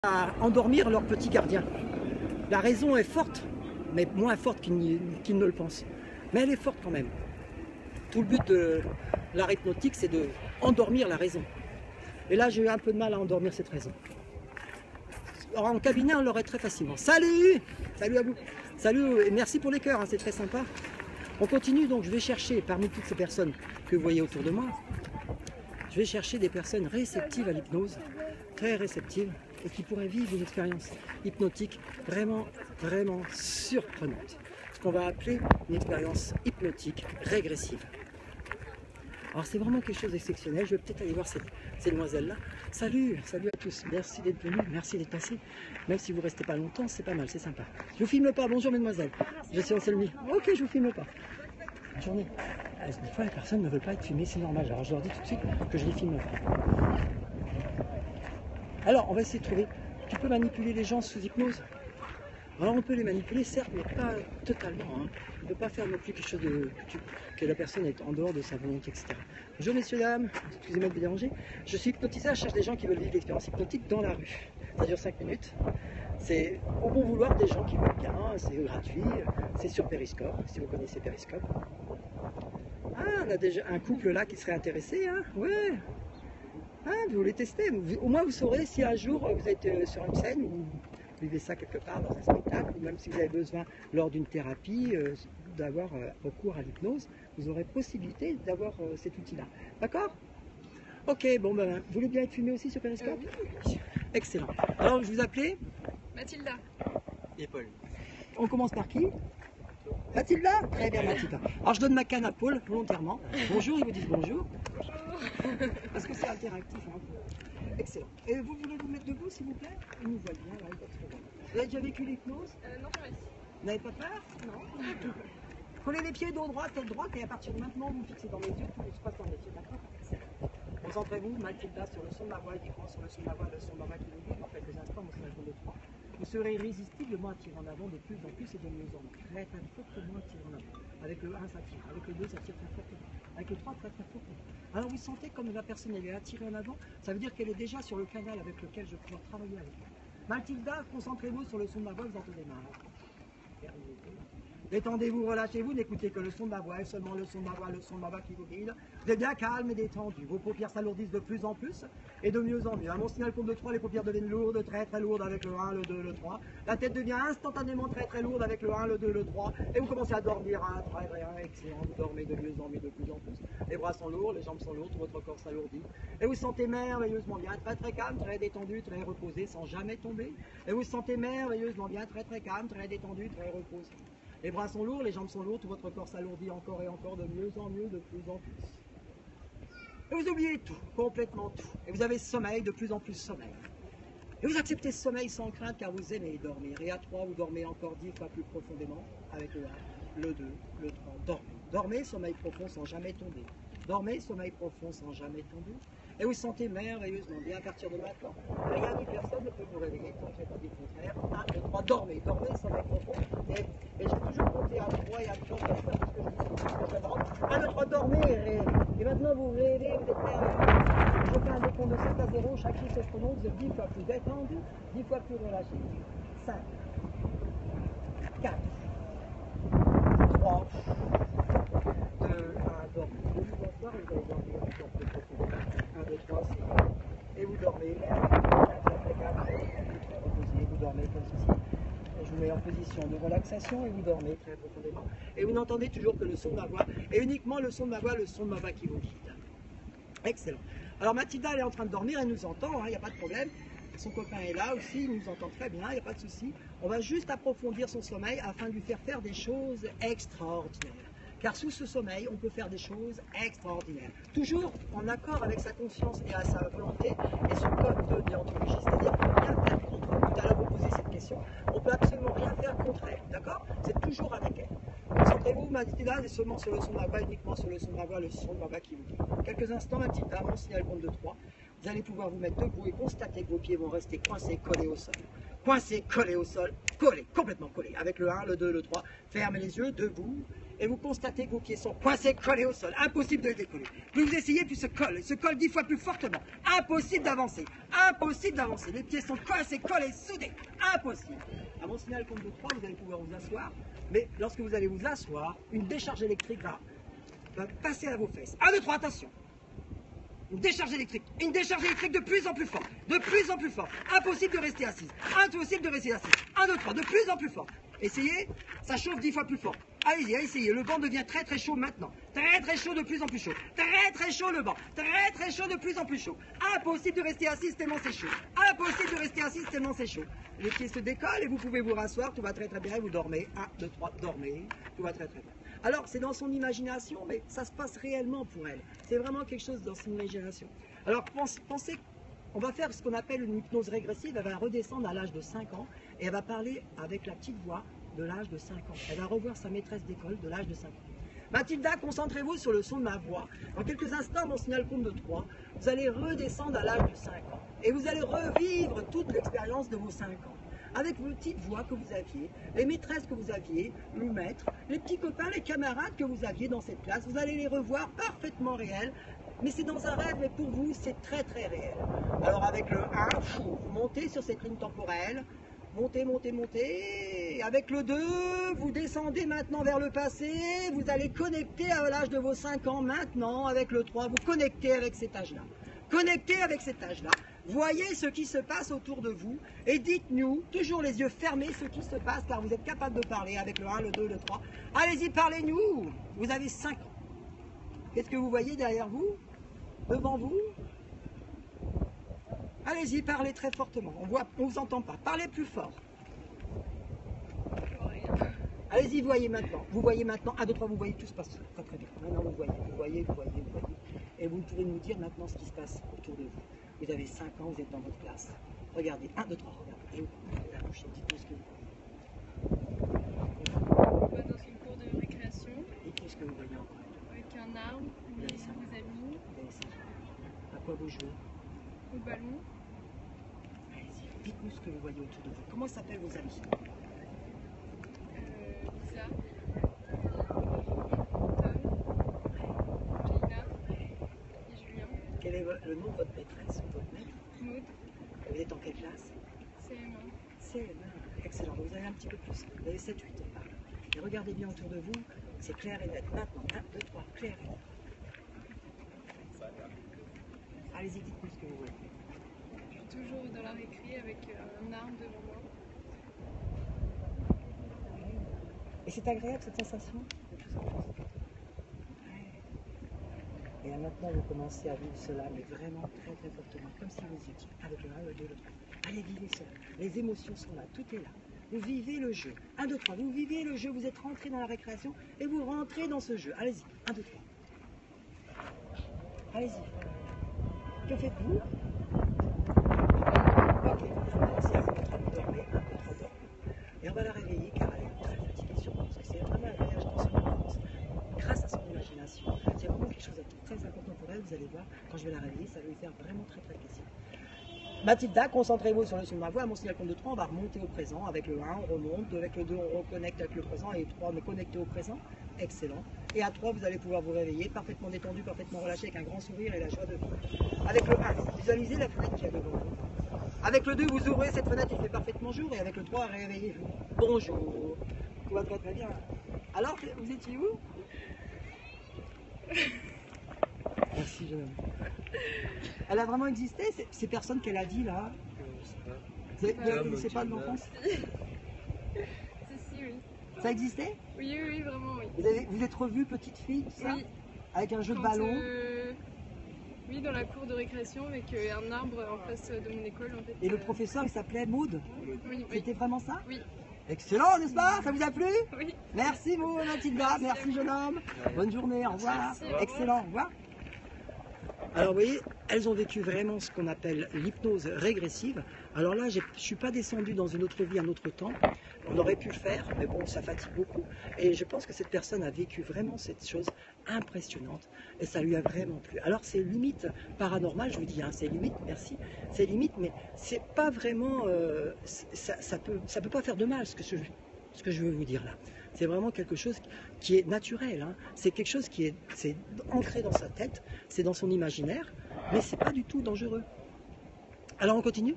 à endormir leur petit gardien. La raison est forte, mais moins forte qu'ils ne le pensent. Mais elle est forte quand même. Tout le but de l'art hypnotique, c'est de endormir la raison. Et là, j'ai eu un peu de mal à endormir cette raison. Alors, en cabinet, on l'aurait très facilement. Salut! Salut à vous! Salut et merci pour les cœurs, hein, c'est très sympa. On continue donc, je vais chercher parmi toutes ces personnes que vous voyez autour de moi, je vais chercher des personnes réceptives à l'hypnose, très réceptives, et qui pourraient vivre une expérience hypnotique vraiment, vraiment surprenante. Ce qu'on va appeler une expérience hypnotique régressive. Alors c'est vraiment quelque chose d'exceptionnel, je vais peut-être aller voir ces demoiselles-là. Salut, salut à tous, merci d'être venus, merci d'être passés. Même si vous ne restez pas longtemps, c'est pas mal, c'est sympa. Je vous filme pas, bonjour mesdemoiselles, je suis Anselmi. Ok, je vous filme pas. Bonne journée. Des fois les personnes ne veulent pas être filmées, c'est normal, alors je leur dis tout de suite que je les filme pas. Alors on va essayer de trouver, tu peux manipuler les gens sous hypnose. Alors on peut les manipuler certes, mais pas totalement. Hein. On ne peut pas faire non plus quelque chose que la personne est en dehors de sa volonté, etc. Bonjour messieurs, dames, excusez-moi de vous déranger. Je suis hypnotiseur, je cherche des gens qui veulent vivre l'expérience hypnotique dans la rue. Ça dure 5 minutes. C'est au bon vouloir des gens qui veulent bien, c'est gratuit, c'est sur Periscope, si vous connaissez Periscope. Ah, on a déjà un couple là qui serait intéressé, hein. Ouais. Ah, vous voulez tester. Au moins vous saurez si un jour vous êtes sur une scène ou vivez ça quelque part dans un spectacle, ou même si vous avez besoin lors d'une thérapie d'avoir recours à l'hypnose, vous aurez possibilité d'avoir cet outil-là. D'accord? Ok, bon ben, vous voulez bien être filmé aussi sur Periscope? Oui. Excellent. Alors, je vous appelais Mathilda. Et Paul. On commence par qui? Mathilda? Très bien, Mathilda. Alors, je donne ma canne à Paul volontairement. Bonjour, ils vous disent bonjour. Bonjour. Parce que c'est interactif. Hein. Excellent. Et vous voulez vous mettre debout, s'il vous plaît? Il nous voit bien, là, il va très bien. Vous avez déjà vécu l'hypnose? Non, jamais. Vous n'avez pas peur? Non. Collez les pieds dos droit, tête droite, et à partir de maintenant, vous fixez dans les yeux, tout se passe dans les yeux, d'accord? Concentrez-vous, Mathilda, sur le son de ma voix, uniquement sur le son de ma voix, le son de ma voix qui vous guide. En quelques instants, mon signal de 3. Vous serez irrésistiblement attiré en avant de plus en plus et de mieux en mieux. Très très fortement attiré en avant. Avec le 1, ça tire. Avec le 2, ça tire très fortement. Avec le 3, très très fortement. Alors vous sentez comme la personne elle est attirée en avant, ça veut dire qu'elle est déjà sur le canal avec lequel je vais pouvoir travailler avec elle. Mathilda, concentrez-vous sur le son de ma voix, vous entendez mal. Détendez-vous, relâchez-vous, n'écoutez que le son de ma voix, et seulement le son de ma voix, le son de ma voix qui vous guide. Vous êtes bien calme et détendu. Vos paupières s'alourdissent de plus en plus et de mieux en mieux. À mon signal compte de 3, les paupières deviennent lourdes, très très lourdes avec le 1, le 2, le 3. La tête devient instantanément très très lourde avec le 1, le 2, le 3. Et vous commencez à dormir, hein, très bien, excellent. Vous dormez de mieux en mieux, de plus en plus. Les bras sont lourds, les jambes sont lourdes, tout votre corps s'alourdit. Et vous sentez merveilleusement bien, très très calme, très détendu, très reposé, sans jamais tomber. Et vous sentez merveilleusement bien, très très calme, très détendu, très reposé. Les bras sont lourds, les jambes sont lourdes, tout votre corps s'alourdit encore et encore, de mieux en mieux, de plus en plus. Et vous oubliez tout, complètement tout. Et vous avez sommeil, de plus en plus sommeil. Et vous acceptez ce sommeil sans crainte car vous aimez dormir. Et à 3, vous dormez encore 10 fois plus profondément avec le 1, le 2, le 3. Dormez. Dormez, sommeil profond sans jamais tomber. Dormez, sommeil profond sans jamais tomber. Et vous sentez merveilleusement bien à partir de maintenant. Rien ni personne ne peut vous réveiller quand je n'ai pas dit le contraire. 1, 2, 3, dormez, dormez, sommeil profond. Et j'ai toujours compté à 3 et à 4 parce que je dis 1, 2, 3, dormez et rêvez. Et maintenant vous rêvez, vous êtes merveilleux. Je fais un décompte de 5 à 0, chaque chiffre est prononcé, vous êtes 10 fois plus détendu, 10 fois plus relâché. 5, 4, 3, 2, 1, dormez. Bonsoir, et vous allez dormir encore plus profondément. 1, 2, 3, 6. Et vous dormez. Vous dormez comme ceci. Je vous mets en position de relaxation et vous dormez très profondément. Et vous n'entendez toujours que le son de ma voix, et uniquement le son de ma voix, le son de ma voix qui vous guide. Excellent. Alors Mathilda, elle est en train de dormir, elle nous entend, il n'y a pas de problème. Son copain est là aussi, il nous entend très bien, il n'y a pas de souci. On va juste approfondir son sommeil afin de lui faire des choses extraordinaires. Car sous ce sommeil, on peut faire des choses extraordinaires. Toujours en accord avec sa conscience et à sa volonté et son code de déontologie. C'est-à-dire qu'on ne peut rien faire contre. Tout à l'heure, vous posez cette question. On ne peut absolument rien faire contre elle. D'accord? C'est toujours avec elle. Concentrez-vous, Mathilda, seulement sur le son de ma voix, uniquement sur le son de ma voix, le son de ma voix qui vous guide. Quelques instants, Mathilda, mon signal compte de 3. Vous allez pouvoir vous mettre debout et constater que vos pieds vont rester coincés, collés au sol. Coincés, collés au sol, collés, complètement collés. Avec le 1, le 2, le 3. Fermez les yeux, debout. et vous constatez que vos pieds sont coincés, collés au sol, impossible de les décoller. Plus vous essayez, plus il se colle 10 fois plus fortement, impossible d'avancer, les pieds sont coincés, collés, soudés, impossible. À mon signal compte de 3, vous allez pouvoir vous asseoir, mais lorsque vous allez vous asseoir, une décharge électrique va passer à vos fesses. 1, 2, 3, attention. Une décharge électrique de plus en plus forte, impossible de rester assise, 1, 2, 3, de plus en plus fort. Essayez, ça chauffe 10 fois plus fort. Allez-y, essayez, le banc devient très très chaud maintenant, très chaud, de plus en plus chaud, très chaud le banc, très chaud, de plus en plus chaud. Impossible de rester assise tellement c'est chaud, Les pieds se décollent et vous pouvez vous rasseoir, tout va très bien et vous dormez, 1, 2, 3, dormez, tout va très bien. Alors, c'est dans son imagination, mais ça se passe réellement pour elle. C'est vraiment quelque chose dans son imagination. Alors, pensez, on va faire ce qu'on appelle une hypnose régressive. Elle va redescendre à l'âge de 5 ans et elle va parler avec la petite voix de l'âge de 5 ans. Elle va revoir sa maîtresse d'école de l'âge de 5 ans. Mathilda, concentrez-vous sur le son de ma voix. Dans quelques instants, mon signal compte de 3. Vous allez redescendre à l'âge de 5 ans. Et vous allez revivre toute l'expérience de vos 5 ans. Avec vos petites voix que vous aviez, les maîtresses que vous aviez, le maître, les petits copains, les camarades que vous aviez dans cette classe, vous allez les revoir parfaitement réels, mais c'est dans un rêve, mais pour vous, c'est très réel. Alors avec le 1, vous montez sur cette ligne temporelle, montez, et avec le 2, vous descendez maintenant vers le passé, vous allez connecter à l'âge de vos 5 ans maintenant, avec le 3, vous connectez avec cet âge-là. Voyez ce qui se passe autour de vous et dites-nous, toujours les yeux fermés, ce qui se passe car vous êtes capable de parler avec le 1, le 2, le 3. Allez-y, parlez-nous. Vous avez 5 ans. Qu'est-ce que vous voyez derrière vous? Devant vous? Allez-y, parlez très fortement. On vous entend pas. Parlez plus fort. Allez-y, voyez maintenant. 1, 2, 3, vous voyez, tout se passe très bien. Maintenant, vous voyez. Et vous pouvez nous dire maintenant ce qui se passe autour de vous. Vous avez 5 ans, vous êtes dans votre classe. Regardez, 1, 2, 3, regardez. Et vous pouvez la bouche, dites-nous ce que vous voyez. On va dans une cour de récréation. Dites-nous ce que vous voyez encore. Avec un arbre, des amis. À quoi vous jouez? Au ballon. Allez-y, dites-nous ce que vous voyez autour de vous. Comment s'appellent vos amis? Lisa. Tom. Gina. Et Julien. Quel est le nom de votre maîtresse ou votre maître? Maud. Vous êtes en quelle classe? CM1. CM1. Excellent. Vous avez un petit peu plus. Vous avez 7, 8 ans par là. Et regardez bien autour de vous. C'est clair et net. Maintenant, 1, 2, 3, clair et net. Allez-y, dites-nous ce que vous voyez. Je suis toujours dans la récré avec un arbre devant moi. Et c'est agréable cette sensation? Et là, maintenant, vous commencez à vivre cela, mais vraiment très fortement, comme si vous étiez avec le 1, le 2, le 3. Allez, vivez cela. Les émotions sont là, tout est là. Vous vivez le jeu. 1, 2, 3, vous vivez le jeu, vous êtes rentré dans la récréation et vous rentrez dans ce jeu. Allez-y, 1, 2, 3. Allez-y. Que faites-vous? Ok, c'est à votre train de dormir, 1, 2, 3, dormir. Et on va la réveiller car elle est très fatiguée sur nous. C'est vraiment un voyage dans son enfance. Grâce à son imagination. C'est vraiment quelque chose de très important pour elle. Vous allez voir, quand je vais la réveiller, ça va lui faire vraiment très plaisir. Mathilda, concentrez-vous sur le son de ma voix. À mon signal compte de 3, on va remonter au présent. Avec le 1, on remonte. Avec le 2, on reconnecte avec le présent. Et 3, on est connecté au présent. Excellent. Et à 3, vous allez pouvoir vous réveiller parfaitement détendu, parfaitement relâché, avec un grand sourire et la joie de vivre. Avec le 1, visualisez la fenêtre qui est devant vous. Avec le 2, vous ouvrez cette fenêtre, il fait parfaitement jour. Et avec le 3, réveillez-vous. Bonjour. Tout va très bien. Alors, vous étiez où? Merci, jeune homme. Elle a vraiment existé, ces personnes qu'elle a dit là? Vous ne connaissez pas de l'enfance? Si, oui. Ça existait? Oui, vraiment, oui. Vous êtes revue petite fille, tout ça? Oui. Avec un jeu de ballon? Oui, dans la cour de récréation avec un arbre en face de mon école en fait. Et le professeur il s'appelait Maud? Oui. C'était vraiment ça? Oui. Excellent, n'est-ce pas? Ça vous a plu? Oui. Merci Maud, Mathilda, merci jeune homme. Bonne journée, au revoir. Merci, au revoir. Excellent, au revoir. Alors vous voyez, elles ont vécu vraiment ce qu'on appelle l'hypnose régressive. Alors là, je ne suis pas descendu dans une autre vie, un autre temps. On aurait pu le faire, mais bon, ça fatigue beaucoup. Et je pense que cette personne a vécu vraiment cette chose impressionnante. Et ça lui a vraiment plu. Alors c'est limite paranormal, je vous dis, hein, c'est limite, merci. C'est limite, mais c'est pas vraiment... ça peut pas faire de mal, ce que ce que je veux vous dire là. C'est vraiment quelque chose qui est naturel. Hein. C'est quelque chose qui c'est ancré dans sa tête, c'est dans son imaginaire, mais c'est pas du tout dangereux. Alors on continue.